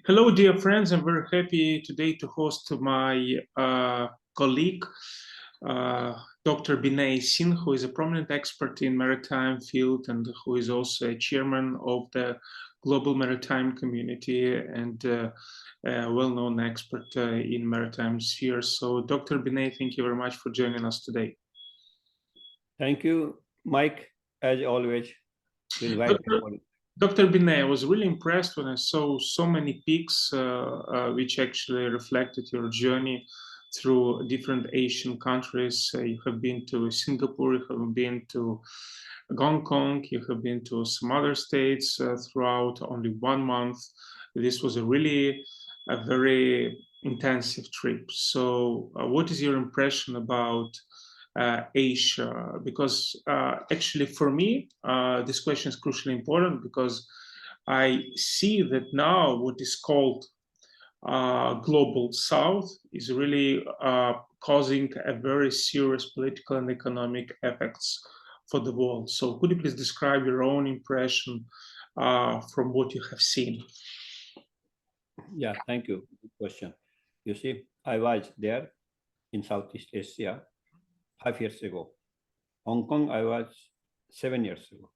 Hello, dear friends. I'm very happy today to host my colleague, Dr. Binay Singh, who is a prominent expert in maritime field and who is also a chairman of the global maritime community and a well-known expert in maritime sphere. So, Dr. Binay, thank you very much for joining us today. Thank you, Mike, as always, to invite me. Dr. Binay, I was really impressed when I saw so many peaks which actually reflected your journey through different Asian countries. You have been to Singapore, you have been to Hong Kong, you have been to some other states throughout only 1 month. This was a very intensive trip. So what is your impression about Asia? Because actually for me, this question is crucially important because I see that now what is called global South is really causing a very serious political and economic effects for the world. So could you please describe your own impression from what you have seen? Yeah, thank you. Good question. You see, I was there in Southeast Asia 5 years ago. Hong Kong, I was 7 years ago.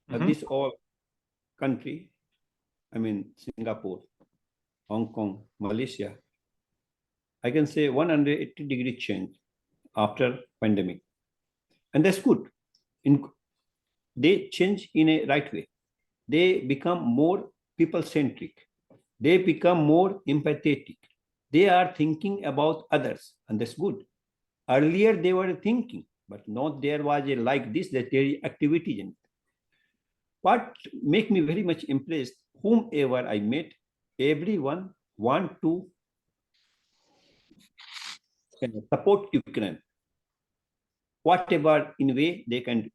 But this all country, I mean, Singapore, Hong Kong, Malaysia, I can say 180-degree change after pandemic. And that's good. They change in a right way. They become more people-centric. They become more empathetic. They are thinking about others, and that's good. Earlier, they were thinking, but not there was a like this, that there is activity in it. What make me very much impressed, whomever I met, everyone want to support Ukraine, whatever in way they can do.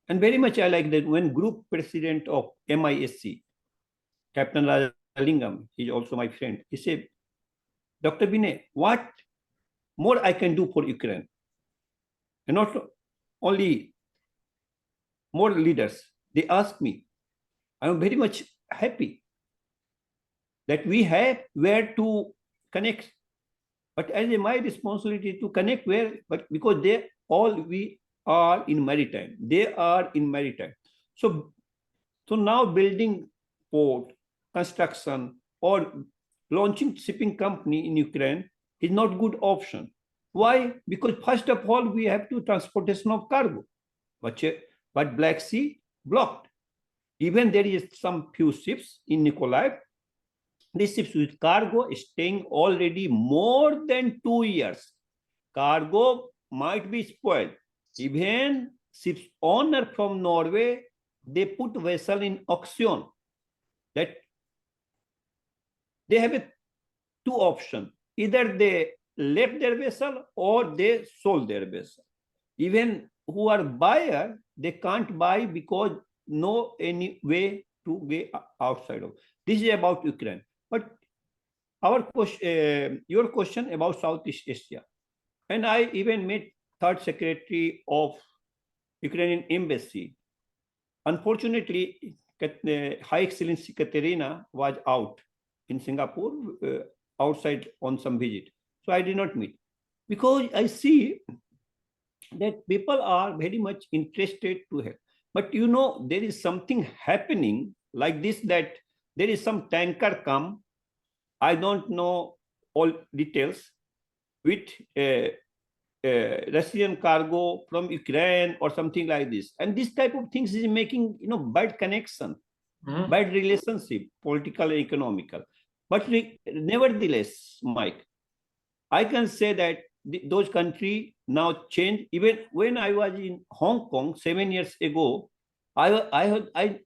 And very much I like that when group president of MISC, Captain Rajalingam, he's also my friend, he said, Dr. Binay, what more I can do for Ukraine? And not only more leaders, they ask me, I'm very much happy that we have where to connect. But as my responsibility to connect where, but because we are in maritime, they are in maritime. So now building port, construction, or launching shipping company in Ukraine is not good option. Why? Because first of all, we have to transportation of cargo, but Black Sea blocked. Even there is some few ships in Nikolaev. These ships with cargo is staying already more than 2 years. Cargo might be spoiled. Even ships owner from Norway, they put vessel in auction. That they have two options. Either they left their vessel or they sold their vessel. Even who are buyer, they can't buy because no any way to get outside of. This is about Ukraine. But your question about Southeast Asia, and I even met third secretary of Ukrainian embassy. Unfortunately, High Excellency Katerina was out in Singapore, outside on some visit. So I did not meet. Because I see that people are very much interested to help. But you know, there is something happening like this, that there is some tanker come, I don't know all details, with Russian cargo from Ukraine or something like this. And this type of things is making, bad connection, bad relationship, political and economical. But nevertheless, Mike, I can say that those countries now change. Even when I was in Hong Kong 7 years ago, I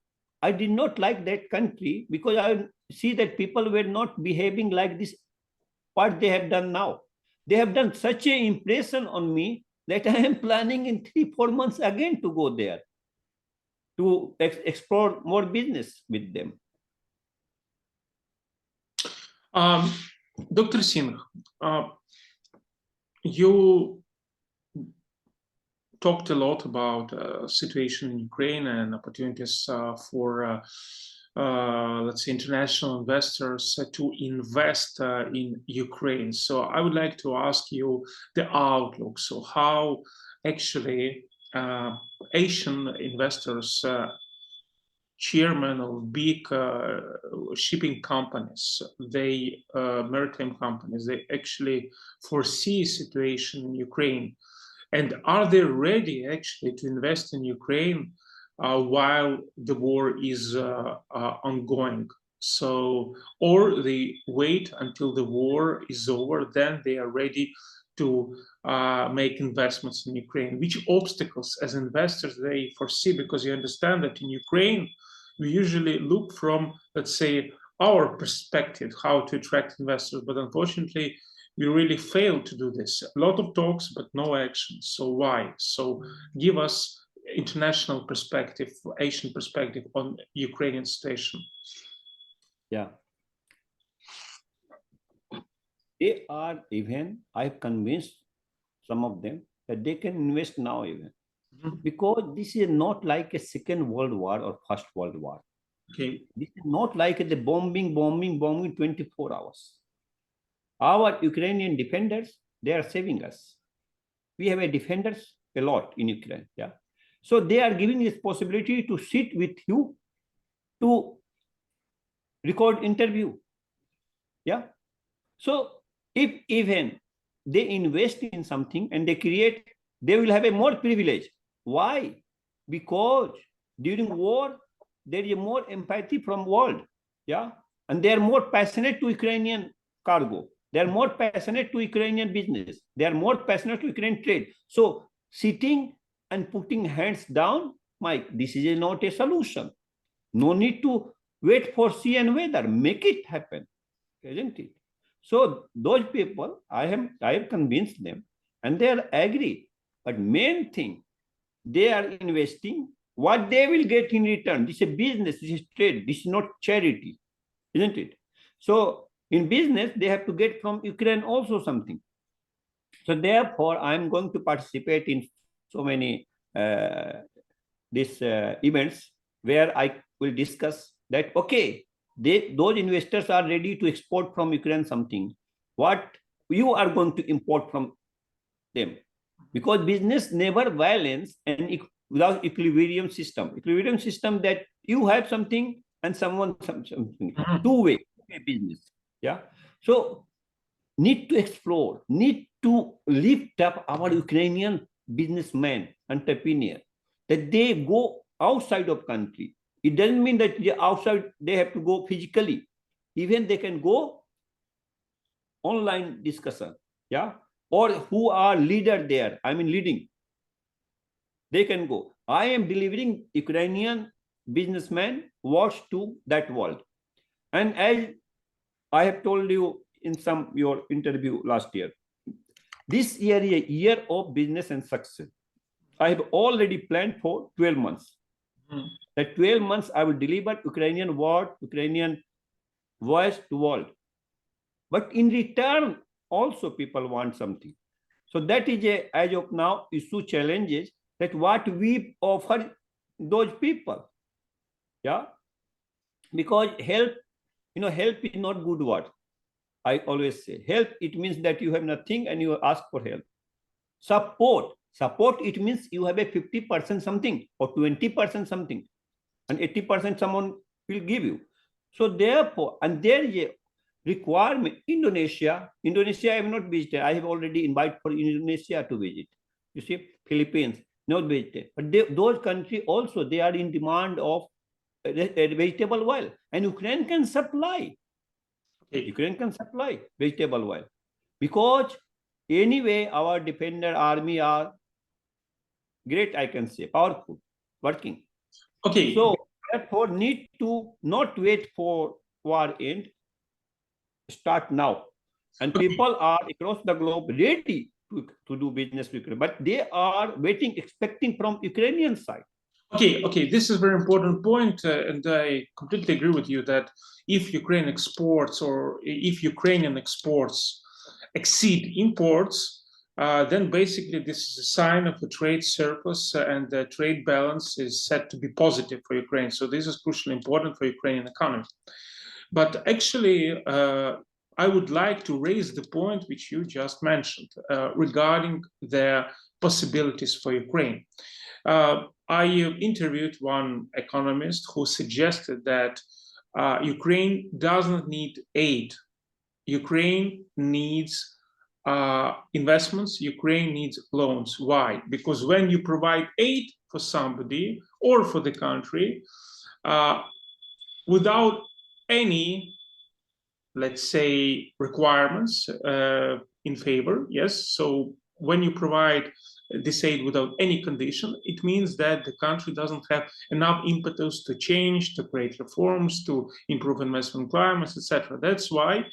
did not like that country because I see that people were not behaving like this, what they have done now. They have done such an impression on me that I am planning in 3-4 months again to go there to explore more business with them. Dr. Singh, you talked a lot about situation in Ukraine and opportunities for let's say, international investors to invest in Ukraine. So I would like to ask you the outlook. So how actually Asian investors, chairman of big shipping companies, maritime companies, they actually foresee a situation in Ukraine, and are they ready actually to invest in Ukraine while the war is ongoing? So, or they wait until the war is over, then they are ready to make investments in Ukraine. Which obstacles as investors they foresee? Because you understand that in Ukraine, we usually look from, let's say, our perspective, how to attract investors, but unfortunately, we really failed to do this. A lot of talks, but no action. So why? So give us international perspective, Asian perspective on Ukrainian situation. Yeah. They are even, I've convinced some of them that they can invest now even. Because this is not like a Second World War or First World War. Okay. This is not like the bombing 24 hours. Our Ukrainian defenders, they are saving us. We have a defenders a lot in Ukraine. Yeah. So they are giving this possibility to sit with you to record interview. Yeah. So if even they invest in something and they create, they will have a more privilege. Why? Because during war, there is more empathy from world. Yeah. And they are more passionate to Ukrainian cargo. They are more passionate to Ukrainian business. They are more passionate to Ukrainian trade. So sitting and putting hands down, Mike, this is not a solution. No need to wait for sea and weather. Make it happen, isn't it? So those people, I have convinced them, and they are agree. But main thing, they are investing what they will get in return. This is a business, this is trade, this is not charity, isn't it? So in business, they have to get from Ukraine also something. So therefore, I'm going to participate in so many these events where I will discuss that, okay, those investors are ready to export from Ukraine something. What you are going to import from them? Because business never violence and without equilibrium system. Equilibrium system that you have something and someone something. Two-way business. Yeah. So need to explore, need to lift up our Ukrainian businessmen, entrepreneur, that they go outside of country. It doesn't mean that outside they have to go physically. Even they can go online discussion, yeah, or who are leader there. I mean, leading. They can go. I am delivering Ukrainian businessmen watch to that world. And as I have told you in some your interview last year, this year is a year of business and success. I have already planned for 12 months. That 12 months I will deliver Ukrainian word, Ukrainian voice to world. But in return, also people want something. So that is as of now, issue challenges that what we offer those people. Yeah. Because help, help is not good word. I always say help, it means that you have nothing and you ask for help. Support, it means you have a 50% something or 20% something and 80% someone will give you. So therefore, and there is a requirement. Indonesia I have not visited. I have already invited for Indonesia to visit. You see, Philippines, not visited. But those countries also, they are in demand of a vegetable oil. And Ukraine can supply. Ukraine can supply vegetable oil. Because anyway, our defender army are great, I can say, powerful, working. Okay. So therefore, need to not wait for war end, start now. And people are across the globe ready to do business with Ukraine, but they are waiting, expecting from Ukrainian side. Okay, this is a very important point, and I completely agree with you that if Ukraine exports or if Ukrainian exports exceed imports, then basically this is a sign of a trade surplus, and the trade balance is said to be positive for Ukraine. So this is crucially important for Ukrainian economy. But actually, I would like to raise the point which you just mentioned regarding the possibilities for Ukraine. I interviewed one economist who suggested that Ukraine doesn't need aid. Ukraine needs investments. Ukraine needs loans. Why? Because when you provide aid for somebody or for the country, without any, let's say, requirements in favor, yes. So when you provide this aid without any condition, it means that the country doesn't have enough impetus to change, to create reforms, to improve investment climates, etc. That's why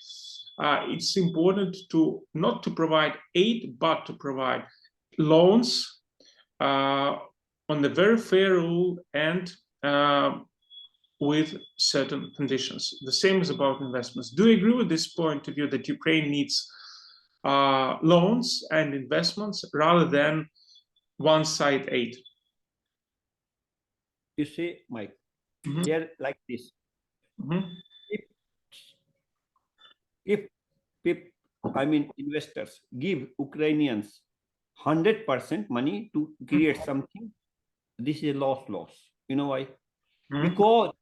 it's important to not to provide aid, but to provide loans on the very fair rule and with certain conditions. The same is about investments. Do you agree with this point of view that Ukraine needs loans and investments rather than one-side aid? You see, Mike, they're like this. If investors give Ukrainians 100% money to create something, this is a loss. You know why? Because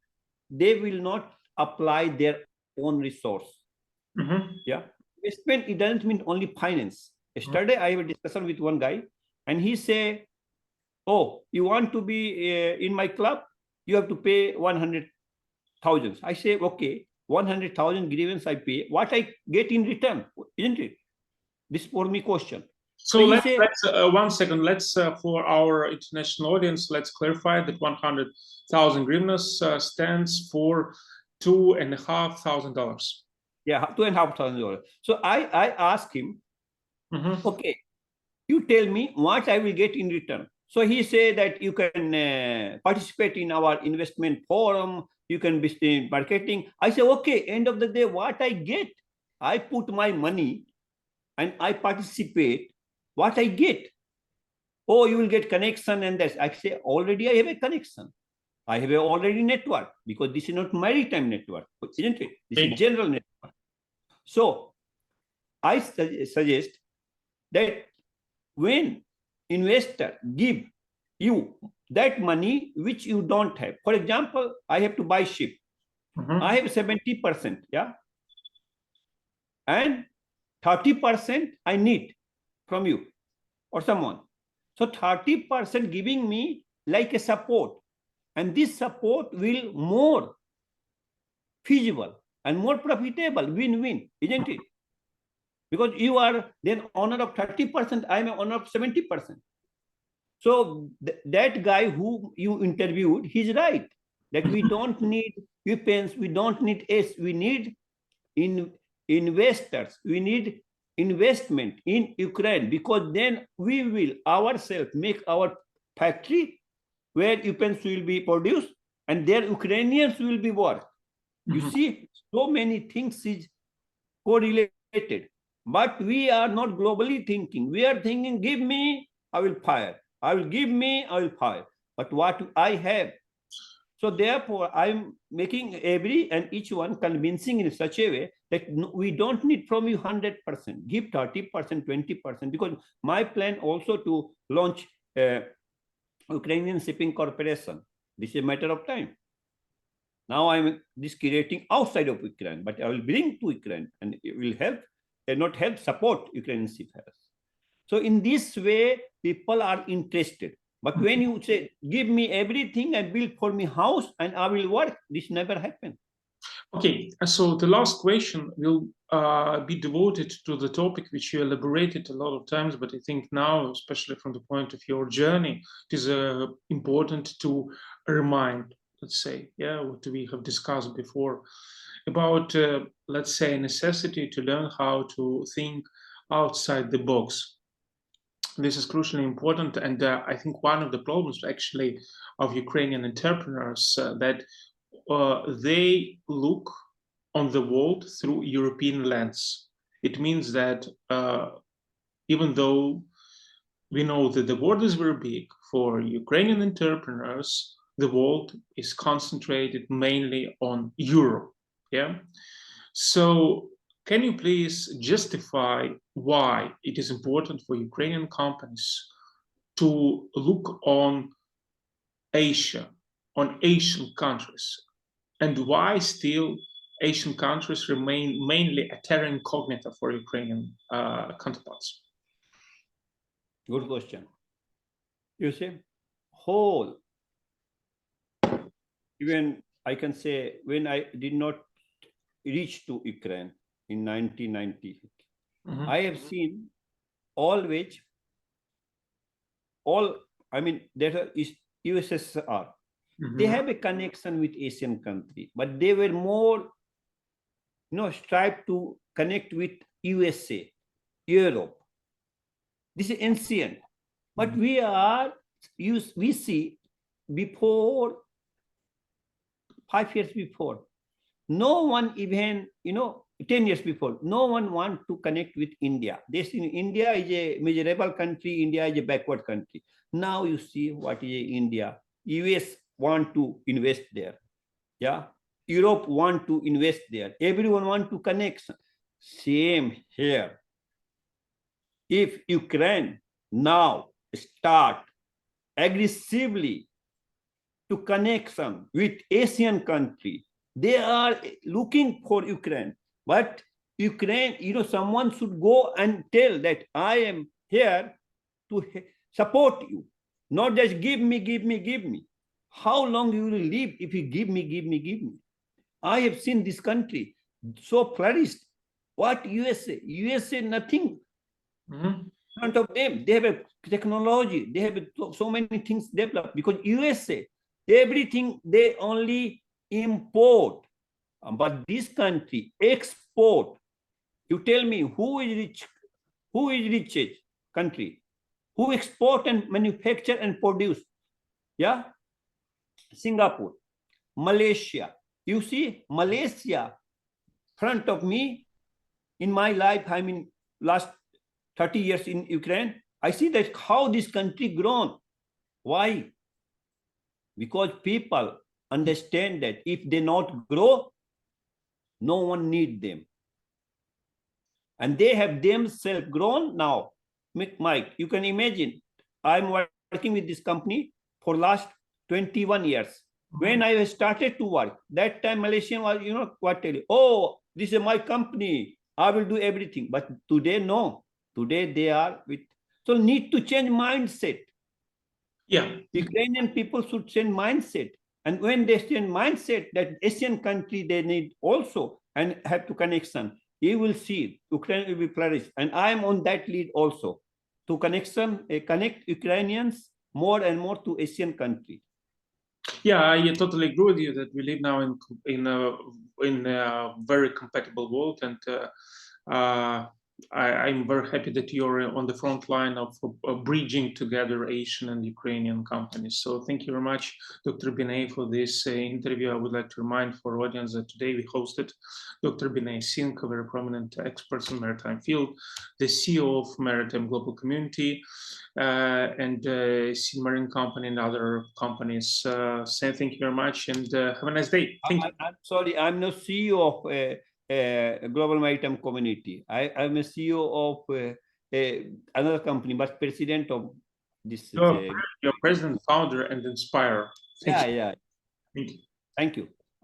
they will not apply their own resource. Yeah, investment, it doesn't mean only finance. Yesterday I have a discussion with one guy, and he say, "Oh, you want to be in my club? You have to pay 100,000." I say, "Okay, 100,000 grievance I pay. What I get in return, isn't it?" This for me question. So let's 1 second. Let's for our international audience, let's clarify that 100,000 hryvnias stands for $2,500. Yeah, $2,500. So I asked him, okay, you tell me what I will get in return. So he said that you can participate in our investment forum, you can be in marketing. I say, okay, end of the day, what I get, I put my money and I participate, what I get. Oh, you will get connection and this. I say, already I have a connection. I have already network, because this is not maritime network, isn't it? This is general network. So I suggest that when investor give you that money which you don't have, for example, I have to buy ship. I have 70%, yeah, and 30% I need from you or someone. So 30% giving me like a support, and this support will more feasible and more profitable, win-win, isn't it? Because you are then owner of 30%, I am an owner of 70%. So that guy who you interviewed, he's right, that we don't need weapons, we don't need we need investors, we need investment in Ukraine, because then we will ourselves make our factory where weapons will be produced, and there Ukrainians will be work. You see, so many things is correlated, but we are not globally thinking. We are thinking, give me, I will fire. I will give me, I will fire. But what I have. So therefore, I'm making every and each one convincing in such a way that we don't need from you 100%. Give 30%, 20%, because my plan also to launch Ukrainian Shipping Corporation. This is a matter of time. Now I'm this creating outside of Ukraine, but I will bring to Ukraine, and it will help, not help, support Ukrainian seafarers. So in this way, people are interested. But when you say, give me everything and build for me house and I will work, this never happened. Okay, so the last question will be devoted to the topic which you elaborated a lot of times, but I think now, especially from the point of your journey, it is important to remind, let's say, yeah, what we have discussed before about, let's say, necessity to learn how to think outside the box. This is crucially important, and I think one of the problems actually of Ukrainian entrepreneurs that they look on the world through European lens. It means that even though we know that the world is very big. For Ukrainian entrepreneurs, the world is concentrated mainly on Europe. Yeah. So can you please justify why it is important for Ukrainian companies to look on Asia, on Asian countries, and why still Asian countries remain mainly a terra incognita for Ukrainian counterparts? Good question. You see, whole, even I can say when I did not reach to Ukraine in 1990, I have seen always, I mean, that is USSR. They have a connection with Asian country, but they were more, strive to connect with USA, Europe. This is ancient, but we see before 5 years before, no one even 10 years before, no one want to connect with India. India is a miserable country. India is a backward country. Now you see what is India. US want to invest there. Yeah, Europe want to invest there. Everyone want to connect. Same here. If Ukraine now start aggressively to connection with Asian country, they are looking for Ukraine. But Ukraine, someone should go and tell that I am here to support you, not just give me. How long you will live if you give me? I have seen this country so flourished. What USA? USA nothing. In front of them, they have a technology. They have so many things developed because USA, everything they only import, but this country export. You tell me who is rich? Who is richest country? Who export and manufacture and produce? Yeah, Singapore, Malaysia. You see, Malaysia, front of me, in my life, I mean, last 30 years in Ukraine, I see that how this country grown. Why? Because people understand that if they not grow, no one need them. And they have themselves grown now. Mike, you can imagine, I'm working with this company for last 21 years. When I started to work, that time Malaysian was, what tell you, oh, this is my company, I will do everything. But today, no. Today they are with, so need to change mindset. Yeah. Ukrainian people should change mindset. And when they change mindset that Asian country they need also and have to connection, you will see Ukraine will be flourished. And I am on that lead also to connect Ukrainians more and more to Asian country. Yeah, I totally agree with you that we live now in a very compatible world, and I'm very happy that you're on the front line of bridging together Asian and Ukrainian companies. So thank you very much, Dr. Binay, for this interview. I would like to remind for our audience that today we hosted Dr. Binay Singh, a very prominent expert in maritime field, the CEO of Maritime Global Community, and Marine Company and other companies. So thank you very much, and have a nice day. Thank you. I'm sorry, I'm not CEO of Global Maritime Community. I'm a CEO of another company, but president of this. You're president, founder, and inspirer. Thank you. Thank you. Thank you.